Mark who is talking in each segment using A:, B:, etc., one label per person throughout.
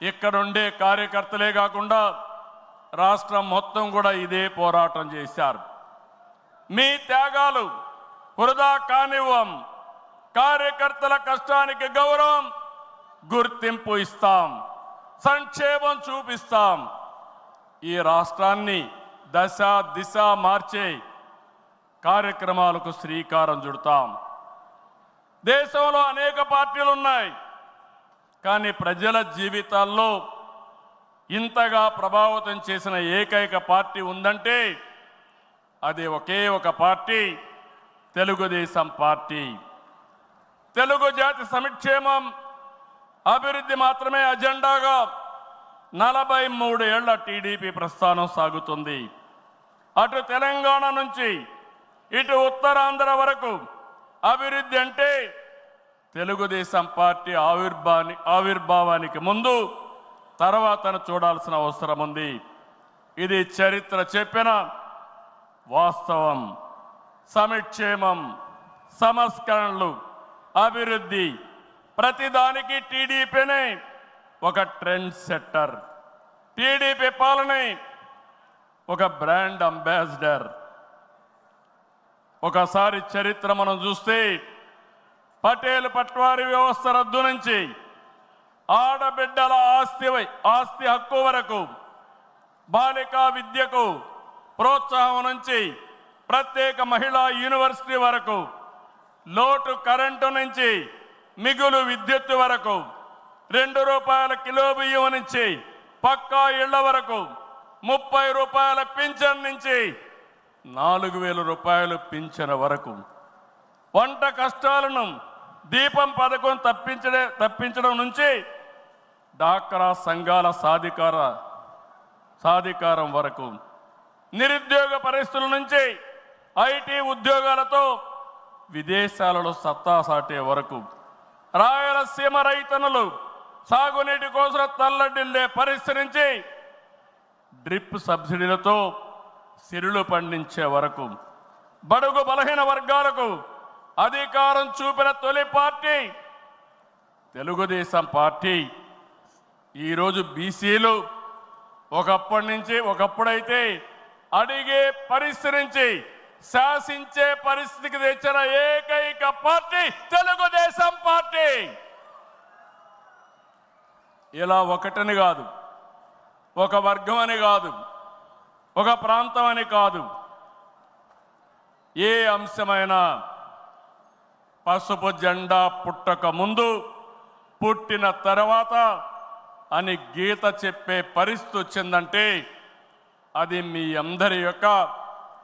A: ఇక్కడుండే కార్యకర్తలే కాకుండా రాష్ట్రం మొత్తం కూడా ఇదే పోరాటం చేశారు. మీ త్యాగాలు వృధా కానివ్వం. కార్యకర్తల కష్టానికి గౌరవం, గుర్తింపు ఇస్తాం, సంక్షేమం చూపిస్తాం. ఈ రాష్ట్రాన్ని దశ దిశ మార్చే కార్యక్రమాలకు శ్రీకారం చుడతాం. దేశంలో అనేక పార్టీలు ఉన్నాయి, కానీ ప్రజల జీవితాల్లో ఇంతగా ప్రభావితం చేసిన ఏకైక పార్టీ ఉందంటే అది ఒకే ఒక పార్టీ, తెలుగుదేశం పార్టీ. తెలుగు జాతి సంక్షేమం, అభివృద్ధి మాత్రమే అజెండాగా 43 ఏళ్ల టీడీపీ ప్రస్థానం సాగుతుంది. అటు తెలంగాణ నుంచి ఇటు ఉత్తరాంధ్ర వరకు అభివృద్ధి అంటే తెలుగుదేశం పార్టీ ఆవిర్భావానికి ముందు తర్వాతను చూడాల్సిన అవసరం ఉంది. ఇది చరిత్ర చెప్పిన వాస్తవం. సంక్షేమం, సంస్కరణలు, అభివృద్ధి, ప్రతిదానికి టీడీపీనే ఒక ట్రెండ్ సెట్టర్. టీడీపీ పాలనే ఒక బ్రాండ్ అంబాసిడర్. ఒకసారి చరిత్ర మనం చూస్తే పటేల్ పట్వారీ వ్యవస్థ రద్దు నుంచి ఆడబిడ్డల ఆస్తి హక్కు వరకు, బాలికా విద్యకు ప్రోత్సాహం నుంచి ప్రత్యేక మహిళా యూనివర్సిటీ వరకు, లోటు కరెంటు నుంచి మిగులు విద్యుత్ వరకు, 2 రూపాయల కిలో బియ్యం నుంచి పక్కా ఇళ్ల వరకు, 30 రూపాయల పింఛన్ నుంచి 4,000 రూపాయలు పింఛన్ వరకు, వంట కష్టాలను దీపం పథకం తప్పించడం నుంచి డాక్రా సంఘాల సాధికారం వరకు, నిరుద్యోగ పరిస్థితుల నుంచి ఐటీ ఉద్యోగాలతో విదేశాలలో సత్తా సాటే వరకు, రాయలసీమ రైతన్నులు సాగునీటి కోసం తల్లడిల్లే పరిస్థితి నుంచి డ్రిప్ సబ్సిడీలతో సిరులు పండించే వరకు, బడుగు బలహీన వర్గాలకు అధికారం చూపిన తొలి పార్టీ తెలుగుదేశం పార్టీ. ఈరోజు బీసీలు ఒకప్పుడైతే అడిగే పరిస్థితి నుంచి శాసించే పరిస్థితికి తెచ్చిన ఏకైక పార్టీ తెలుగుదేశం పార్టీ. ఇలా ఒకటని కాదు, ఒక వర్గం అని కాదు, ఒక ప్రాంతం అని కాదు, ఏ అంశమైనా పసుపు జెండా పుట్టక ముందు, పుట్టిన తర్వాత అని గీత చెప్పే పరిస్థితి వచ్చిందంటే అది మీ అందరి యొక్క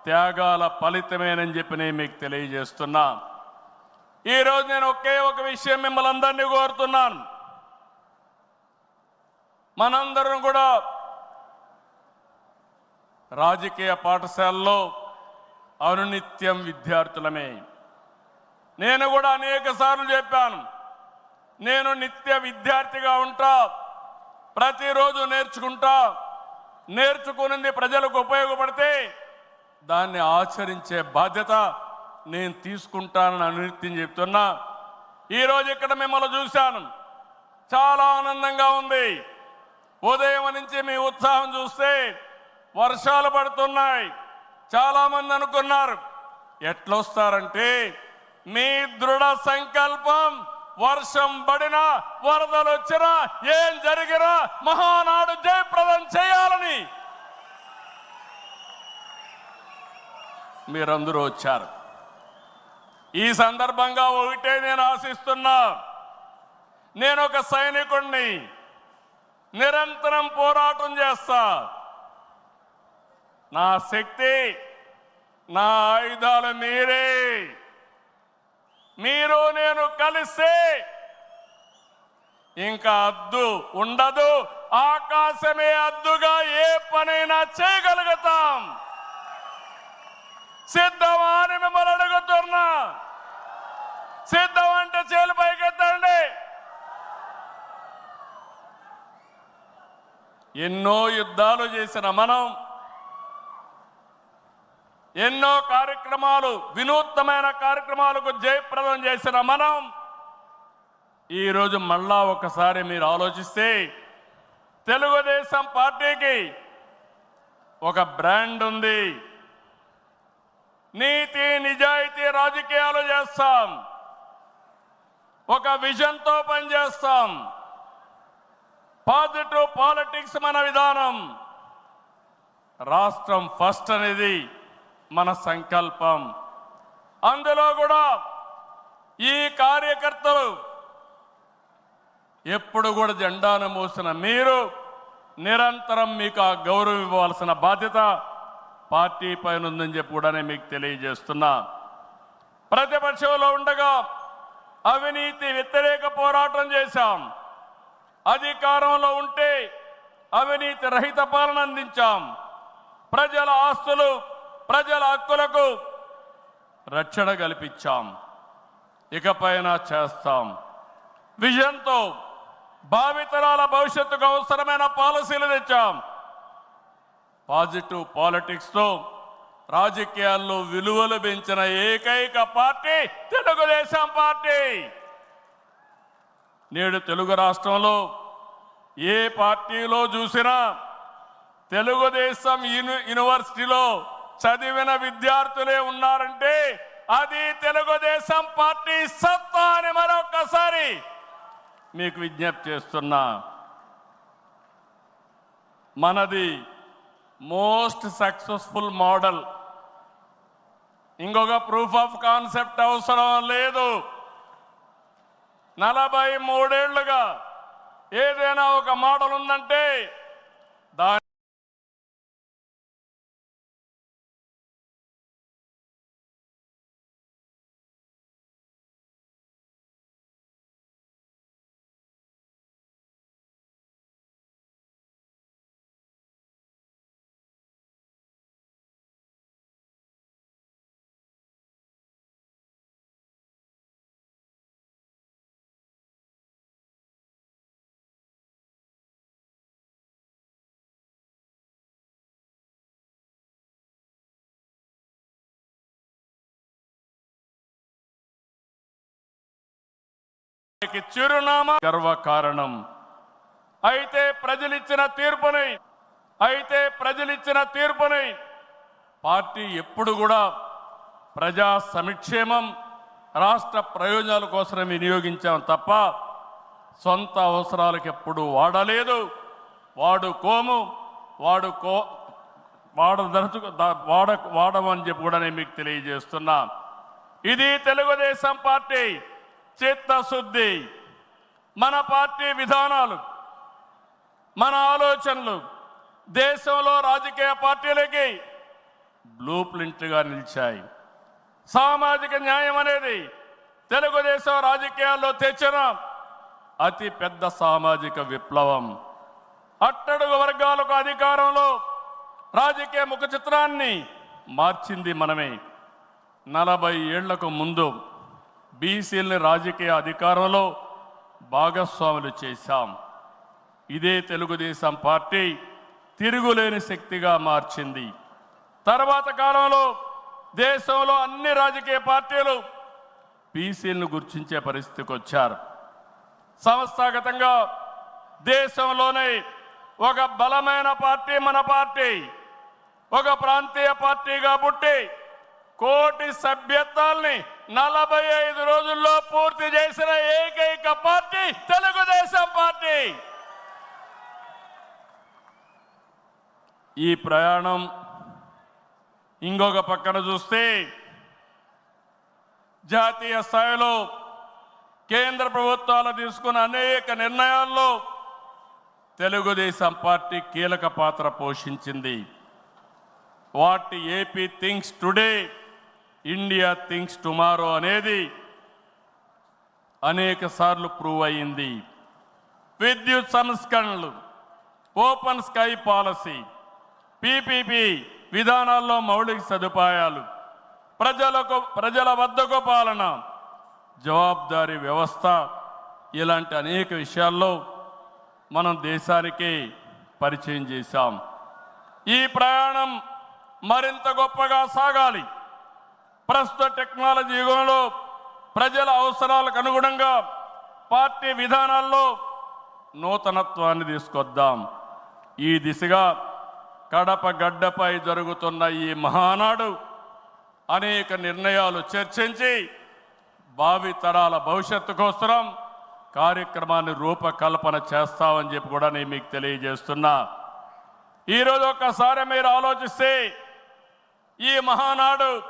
A: త్యాగాల ఫలితమేనని చెప్పి నేను మీకు తెలియజేస్తున్నా. ఈరోజు నేను ఒకే ఒక విషయం మిమ్మల్ని అందరినీ కోరుతున్నాను. మనందరం కూడా రాజకీయ పాఠశాలలో అనునిత్యం విద్యార్థులమే. నేను కూడా అనేక సార్లు చెప్పాను, నేను నిత్య విద్యార్థిగా ఉంటా, ప్రతిరోజు నేర్చుకుంటా, నేర్చుకున్నది ప్రజలకు ఉపయోగపడితే దాన్ని ఆచరించే బాధ్యత నేను తీసుకుంటానని అనునిత్యం చెప్తున్నా. ఈరోజు ఇక్కడ మిమ్మల్ని చూశాను, చాలా ఆనందంగా ఉంది. ఉదయం నుంచి మీ ఉత్సాహం చూస్తే వర్షాలు పడుతున్నాయి. చాలామంది అనుకున్నారు ఎట్లొస్తారంటే మీ దృఢ సంకల్పం, వర్షం పడినా వరదలు వచ్చినా ఏం జరిగినా మహానాడు జయప్రదం చేయాలని మీరందరూ వచ్చారు. ఈ సందర్భంగా ఒకటే నేను ఆశిస్తున్నా, నేను ఒక సైనికుణ్ణి, నిరంతరం పోరాటం చేస్తా. నా శక్తి, నా ఆయుధాలు మీరే. మీరు నేను కలిస్తే ఇంకా అద్దు ఉండదు, ఆకాశమే అద్దుగా ఏ పనైనా చేయగలుగుతాం. సిద్ధమా అని మిమ్మల్ని అడుగుతున్నా. సిద్ధం అంటే చేలు పైకెత్తండి. ఎన్నో యుద్ధాలు చేసిన మనం, ఎన్నో కార్యక్రమాలు, వినూత్నమైన కార్యక్రమాలకు జయప్రదం చేసిన మనం ఈరోజు మళ్ళా ఒకసారి మీరు ఆలోచిస్తే తెలుగుదేశం పార్టీకి ఒక బ్రాండ్ ఉంది. నీతి నిజాయితీ రాజకీయాలు చేస్తాం, ఒక విజన్తో పనిచేస్తాం. పాజిటివ్ పాలిటిక్స్ మన విధానం. రాష్ట్రం ఫస్ట్ అనేది మన సంకల్పం. అందులో కూడా ఈ కార్యకర్తలు ఎప్పుడు కూడా జెండాను మోసిన మీరు నిరంతరం మీకు ఆ గౌరవం ఇవ్వాల్సిన బాధ్యత పార్టీ పైన ఉందని చెప్పి కూడా నేను మీకు తెలియజేస్తున్నా. ప్రతిపక్షంలో ఉండగా అవినీతి వ్యతిరేక పోరాటం చేశాం. అధికారంలో ఉంటే అవినీతి రహిత పాలన అందించాం. ప్రజల ఆస్తులు, ప్రజల హక్కులకు రక్షణ కల్పించాం. ఇకపైన చేస్తాం. విజన్తో భావితరాల భవిష్యత్తుకు అవసరమైన పాలసీలు తెచ్చాం. పాజిటివ్ పాలిటిక్స్తో రాజకీయాల్లో విలువలు పెంచిన ఏకైక పార్టీ తెలుగుదేశం పార్టీ. నేడు తెలుగు రాష్ట్రంలో ఏ పార్టీలో చూసినా తెలుగుదేశం యూనివర్సిటీలో చదివిన విద్యార్థులే ఉన్నారంటే అది తెలుగుదేశం పార్టీ సత్తా అని మరొకసారి మీకు విజ్ఞప్తి చేస్తున్నా. మనది మోస్ట్ సక్సెస్ఫుల్ మోడల్. ఇంకొక ప్రూఫ్ ఆఫ్ కాన్సెప్ట్ అవసరం లేదు. 43 ఏళ్లుగా ఏదైనా ఒక మోడల్ ఉందంటే దాని చిరునామా గర్వకారణం. అయితే ప్రజలిచ్చిన తీర్పుని పార్టీ ఎప్పుడు కూడా ప్రజా సంక్షేమం, రాష్ట్ర ప్రయోజనాల కోసం వినియోగించాం తప్ప సొంత అవసరాలకు ఎప్పుడు వాడలేదు. వాడమని చెప్పి కూడా నేను మీకు తెలియజేస్తున్నా. ఇది తెలుగుదేశం పార్టీ చిత్తశుద్ధి. మన పార్టీ విధానాలు, మన ఆలోచనలు దేశంలో రాజకీయ పార్టీలకి బ్లూ ప్రింట్గా నిలిచాయి. సామాజిక న్యాయం అనేది తెలుగుదేశం రాజకీయాల్లో తెచ్చిన అతి పెద్ద సామాజిక విప్లవం. అట్టడుగు వర్గాలకు అధికారంలో రాజకీయ ముఖ చిత్రాన్ని మార్చింది మనమే. 40 ఏళ్లకు ముందు బీసీలని రాజకీయ అధికారంలో భాగస్వాములు చేశాం. ఇదే తెలుగుదేశం పార్టీ తిరుగులేని శక్తిగా మార్చింది. తర్వాత కాలంలో దేశంలో అన్ని రాజకీయ పార్టీలు బీసీలను గుర్తించే పరిస్థితికి వచ్చారు. సంస్థాగతంగా దేశంలోనే ఒక బలమైన పార్టీ మన పార్టీ. ఒక ప్రాంతీయ పార్టీగా పుట్టి కోటి సభ్యత్వాల్ని 45 రోజుల్లో పూర్తి చేసిన ఏకైక పార్టీ తెలుగుదేశం పార్టీ. ఈ ప్రయాణం ఇంకొక పక్కన చూస్తే జాతీయ స్థాయిలో కేంద్ర ప్రభుత్వాలు తీసుకున్న అనేక నిర్ణయాల్లో తెలుగుదేశం పార్టీ కీలక పాత్ర పోషించింది. What AP thinks today, India thinks tomorrow అనేది అనేక సార్లు ప్రూవ్ అయింది. విద్యుత్ సంస్కరణలు, ఓపెన్ స్కై పాలసీ, పీపీపీ విధానాల్లో మౌలిక సదుపాయాలు, ప్రజల వద్దకు పాలన, జవాబుదారీ వ్యవస్థ, ఇలాంటి అనేక విషయాల్లో మనం దేశానికి పరిచయం చేశాం. ఈ ప్రయాణం మరింత గొప్పగా సాగాలి. ప్రస్తుత టెక్నాలజీ యుగంలో ప్రజల అవసరాలకు అనుగుణంగా పార్టీ విధానాల్లో నూతనత్వాన్ని తీసుకొద్దాం. ఈ దిశగా కడప గడ్డపై జరుగుతున్న ఈ మహానాడు అనేక నిర్ణయాలు చర్చించి భావి తరాల భవిష్యత్తు కోసం కార్యక్రమాన్ని రూపకల్పన చేస్తామని చెప్పి కూడా నేను మీకు తెలియజేస్తున్నా. ఈరోజు ఒక్కసారి మీరు ఆలోచిస్తే ఈ మహానాడు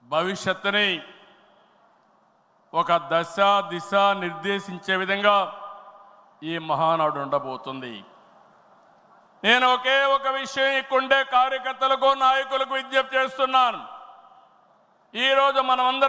A: భవిష్యత్తుని ఒక దశ దిశ నిర్దేశించే విధంగా ఈ మహానాడు ఉండబోతుంది. నేను ఒకే ఒక విషయం ఇక్కడుండే కార్యకర్తలకు నాయకులకు విజ్ఞప్తి చేస్తున్నాను. ఈరోజు మనమందరం